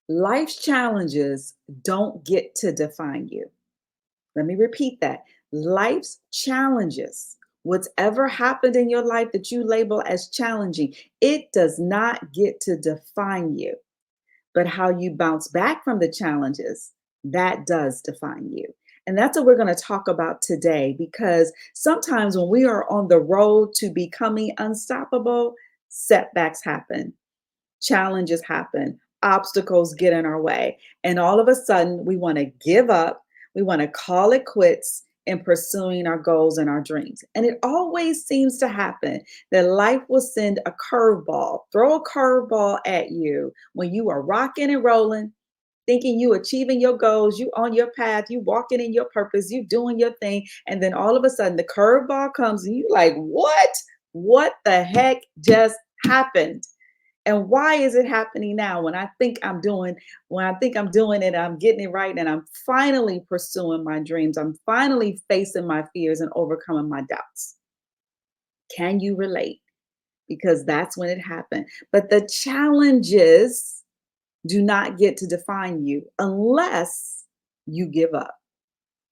Life's challenges don't get to define you. Let me repeat that. Life's challenges, whatever happened in your life that you label as challenging, it does not get to define you. But how you bounce back from the challenges, that does define you. And that's what we're going to talk about today because sometimes when we are on the road to becoming unstoppable, setbacks happen, challenges happen, obstacles get in our way. And all of a sudden, we want to give up, we want to call it quits in pursuing our goals and our dreams. And it always seems to happen that life will send a curveball, throw a curveball at you when you are rocking and rolling, thinking you achieving your goals, you on your path, you walking in your purpose, you doing your thing. And then all of a sudden the curveball comes and you like, what? What the heck just happened? And why is it happening now when I think I'm doing it, I'm getting it right, and I'm finally pursuing my dreams. I'm finally facing my fears and overcoming my doubts. Can you relate? Because that's when it happened. But the challenges do not get to define you unless you give up.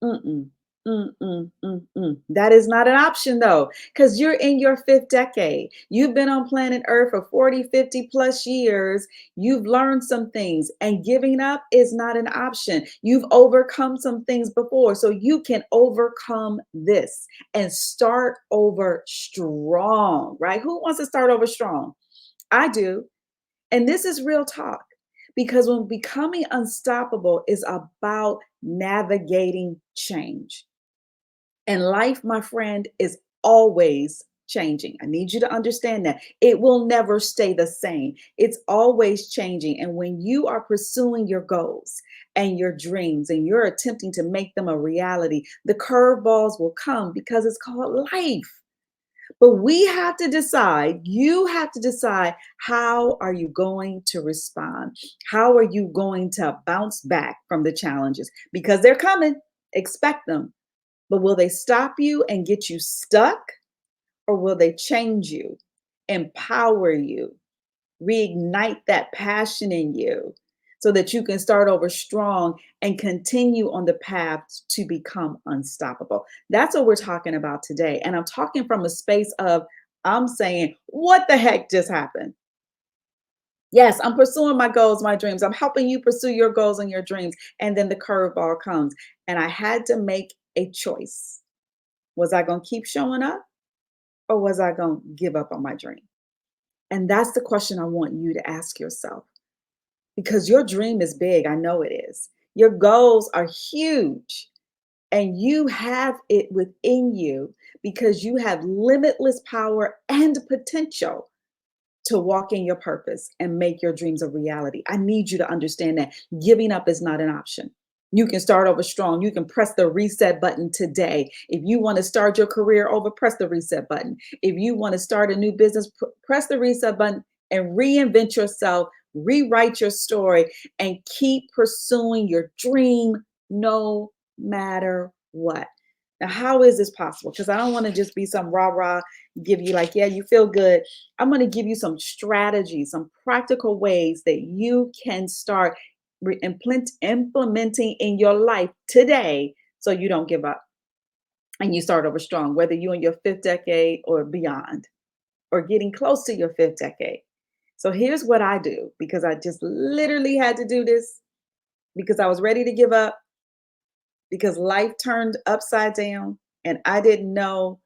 Mm-mm. That is not an option though, because you're in your fifth decade. You've been on planet Earth for 40, 50 plus years. You've learned some things, and giving up is not an option. You've overcome some things before, so you can overcome this and start over strong, right? Who wants to start over strong? I do. And this is real talk because when becoming unstoppable is about navigating change. And life, my friend, is always changing. I need you to understand that. It will never stay the same. It's always changing. And when you are pursuing your goals and your dreams and you're attempting to make them a reality, the curveballs will come because it's called life. But we have to decide, you have to decide, how are you going to respond? How are you going to bounce back from the challenges? Because they're coming, expect them. But will they stop you and get you stuck? Or will they change you, empower you, reignite that passion in you so that you can start over strong and continue on the path to become unstoppable? That's what we're talking about today. And I'm talking from a space of, I'm saying, what the heck just happened? Yes, I'm pursuing my goals, my dreams. I'm helping you pursue your goals and your dreams. And then the curveball comes. And I had to make a choice. Was I going to keep showing up or was I going to give up on my dream? And that's the question I want you to ask yourself because your dream is big. I know it is. Your goals are huge and you have it within you because you have limitless power and potential to walk in your purpose and make your dreams a reality. I need you to understand that giving up is not an option. You can start over strong. You can press the reset button today. If you want to start your career over, press the reset button. If you want to start a new business, press the reset button and reinvent yourself, rewrite your story, and keep pursuing your dream no matter what. Now, how is this possible? Because I don't want to just be some rah rah, give you like, yeah, you feel good. I'm going to give you some strategies, some practical ways that you can start implementing in your life today so you don't give up and you start over strong, whether you're in your fifth decade or beyond or getting close to your fifth decade. So here's what I do because I just literally had to do this because I was ready to give up because life turned upside down and I didn't know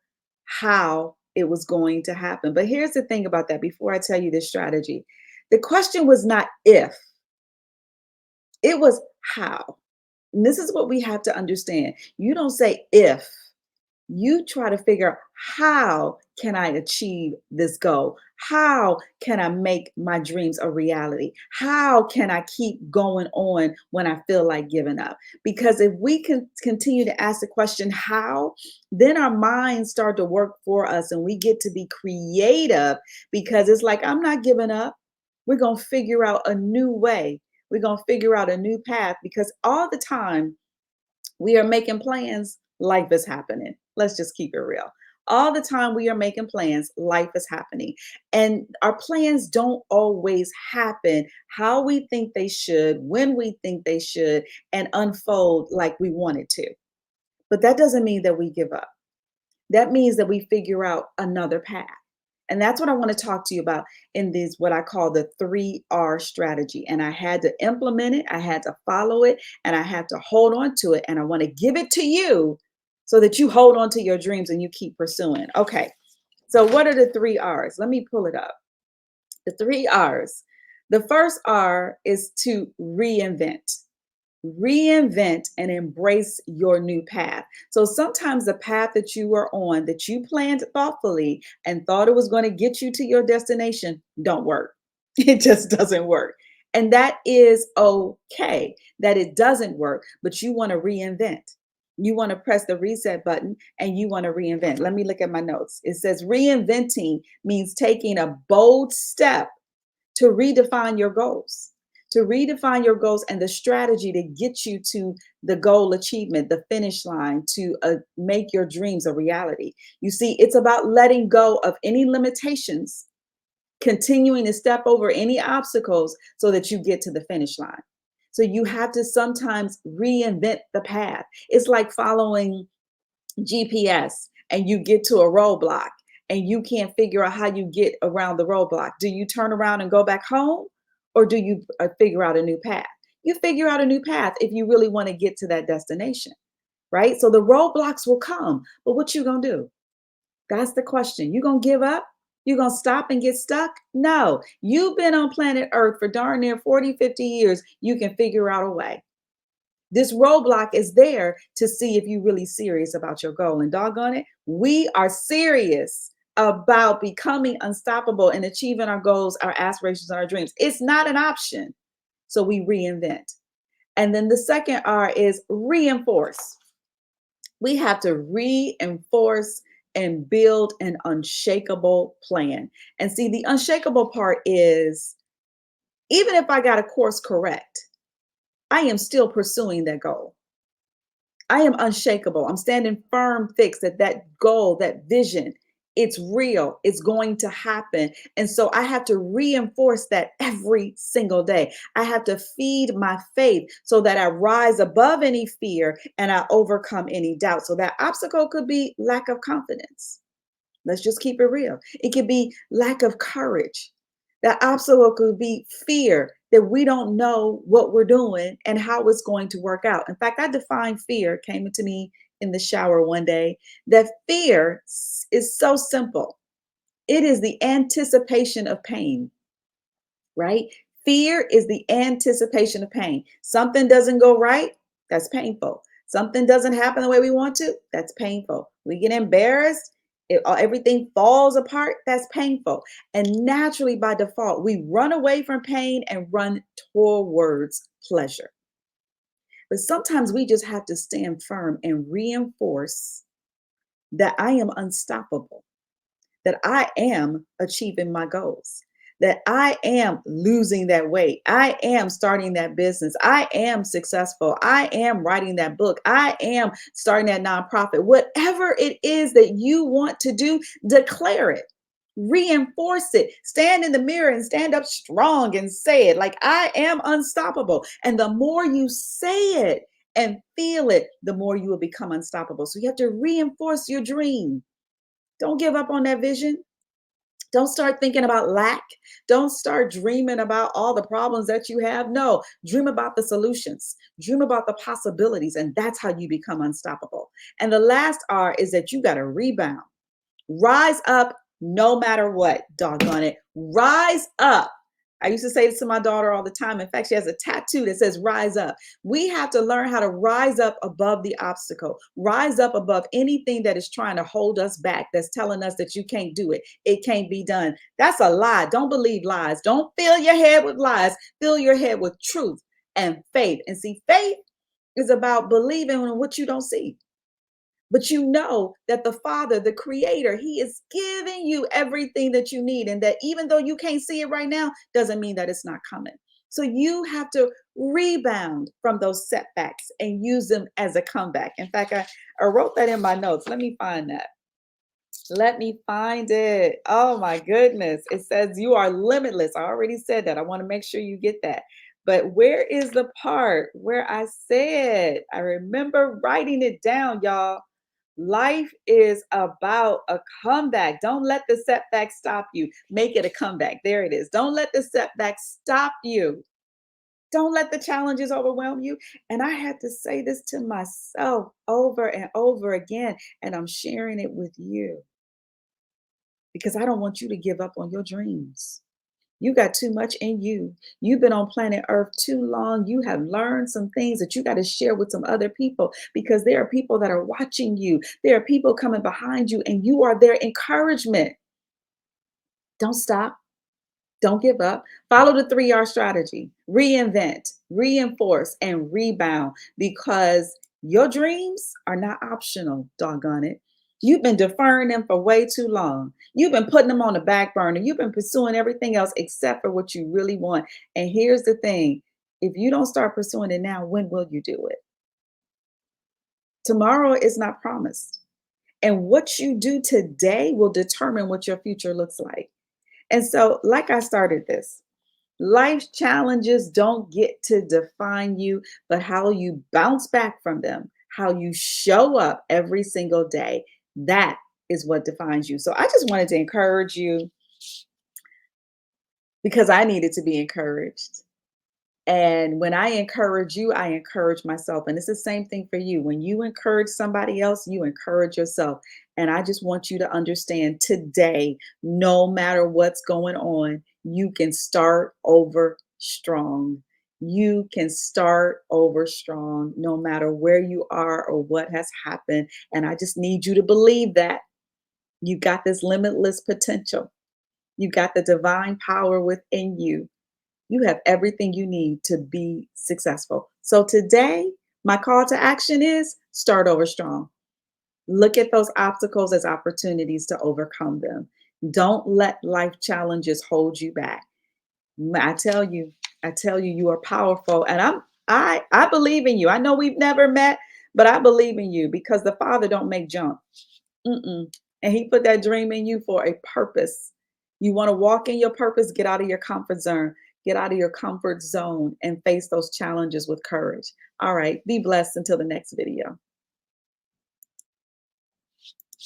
how it was going to happen. But here's the thing about that before I tell you this strategy. The question was not if, it was how. And this is what we have to understand. You don't say if, you try to figure out how can I achieve this goal? How can I make my dreams a reality? How can I keep going on when I feel like giving up? Because if we can continue to ask the question how, then our minds start to work for us and we get to be creative because it's like, I'm not giving up. We're going to figure out a new way. We're going to figure out a new path because all the time we are making plans, life is happening. Let's just keep it real. All the time we are making plans, life is happening. And our plans don't always happen how we think they should, when we think they should, and unfold like we want it to. But that doesn't mean that we give up. That means that we figure out another path. And that's what I want to talk to you about in this, what I call the 3R strategy. And I had to implement it, I had to follow it, and I had to hold on to it. And I want to give it to you so that you hold on to your dreams and you keep pursuing. Okay. So, what are the 3Rs? Let me pull it up. The 3Rs. The first R is to reinvent. Reinvent and embrace your new path. So sometimes the path that you are on, that you planned thoughtfully and thought it was going to get you to your destination, don't work. It just doesn't work. And that is okay that it doesn't work, but you want to reinvent. You want to press the reset button and you want to reinvent. Let me look at my notes. It says reinventing means taking a bold step to redefine your goals, and the strategy to get you to the goal achievement, the finish line, to make your dreams a reality. You see, it's about letting go of any limitations, continuing to step over any obstacles so that you get to the finish line. So you have to sometimes reinvent the path. It's like following GPS and you get to a roadblock and you can't figure out how you get around the roadblock. Do you turn around and go back home, or do you figure out a new path? You figure out a new path if you really want to get to that destination, right? So the roadblocks will come, but what you going to do? That's the question. You going to give up? You going to stop and get stuck? No. You've been on planet Earth for darn near 40, 50 years. You can figure out a way. This roadblock is there to see if you're really serious about your goal. And doggone it, we are serious about becoming unstoppable and achieving our goals, our aspirations, and our dreams. It's not an option. So we reinvent. And then the second R is reinforce. We have to reinforce and build an unshakable plan. And see, the unshakable part is, even if I got a course correct, I am still pursuing that goal. I am unshakable. I'm standing firm, fixed that that goal, that vision, it's real. It's going to happen. And so I have to reinforce that every single day. I have to feed my faith so that I rise above any fear and I overcome any doubt. So that obstacle could be lack of confidence. Let's just keep it real. It could be lack of courage. That obstacle could be fear that we don't know what we're doing and how it's going to work out. In fact, I defined fear, came into me in the shower one day, that fear is so simple. It is the anticipation of pain, right? Fear is the anticipation of pain. Something doesn't go right, that's painful. Something doesn't happen the way we want to, that's painful. We get embarrassed, everything falls apart, that's painful. And naturally, by default, we run away from pain and run towards pleasure. But sometimes we just have to stand firm and reinforce that I am unstoppable, that I am achieving my goals, that I am losing that weight. I am starting that business. I am successful. I am writing that book. I am starting that nonprofit. Whatever it is that you want to do, declare it. Reinforce it. Stand in the mirror and stand up strong and say it like, I am unstoppable. And the more you say it and feel it, the more you will become unstoppable. So you have to reinforce your dream. Don't give up on that vision. Don't start thinking about lack. Don't start dreaming about all the problems that you have. No, dream about the solutions. Dream about the possibilities. And that's how you become unstoppable. And the last R is that you got to rebound. Rise up no matter what, doggone it. Rise up. I used to say this to my daughter all the time. In fact, she has a tattoo that says rise up. We have to learn how to rise up above the obstacle, rise up above anything that is trying to hold us back, that's telling us that you can't do it. It can't be done. That's a lie. Don't believe lies. Don't fill your head with lies. Fill your head with truth and faith. And see, faith is about believing in what you don't see. But you know that the Father, the Creator, He is giving you everything that you need. And that even though you can't see it right now, doesn't mean that it's not coming. So you have to rebound from those setbacks and use them as a comeback. In fact, I wrote that in my notes. Let me find that. Let me find it. Oh my goodness. It says you are limitless. I already said that. I want to make sure you get that. But where is the part where I said, I remember writing it down, y'all. Life is about a comeback. Don't let the setback stop you. Make it a comeback. There it is. Don't let the setback stop you. Don't let the challenges overwhelm you. And I had to say this to myself over and over again. And I'm sharing it with you because I don't want you to give up on your dreams. You got too much in you. You've been on planet Earth too long. You have learned some things that you got to share with some other people because there are people that are watching you. There are people coming behind you, and you are their encouragement. Don't stop. Don't give up. Follow the 3R strategy: reinvent, reinforce, and rebound, because your dreams are not optional, doggone it. You've been deferring them for way too long. You've been putting them on the back burner. You've been pursuing everything else except for what you really want. And here's the thing: if you don't start pursuing it now, when will you do it? Tomorrow is not promised. And what you do today will determine what your future looks like. And so, like I started this, life's challenges don't get to define you, but how you bounce back from them, how you show up every single day, that is what defines you. So I just wanted to encourage you because I needed to be encouraged. And when I encourage you, I encourage myself. And it's the same thing for you. When you encourage somebody else, you encourage yourself. And I just want you to understand today, no matter what's going on, you can start over strong. You can start over strong no matter where you are or what has happened. And I just need you to believe that you got this limitless potential. You got the divine power within you. You have everything you need to be successful. So today, my call to action is start over strong. Look at those obstacles as opportunities to overcome them. Don't let life challenges hold you back. I tell you, you are powerful, and I believe in you. I know we've never met, but I believe in you because the Father don't make junk. Mm-mm. And He put that dream in you for a purpose. You want to walk in your purpose, get out of your comfort zone, and face those challenges with courage. All right, be blessed until the next video.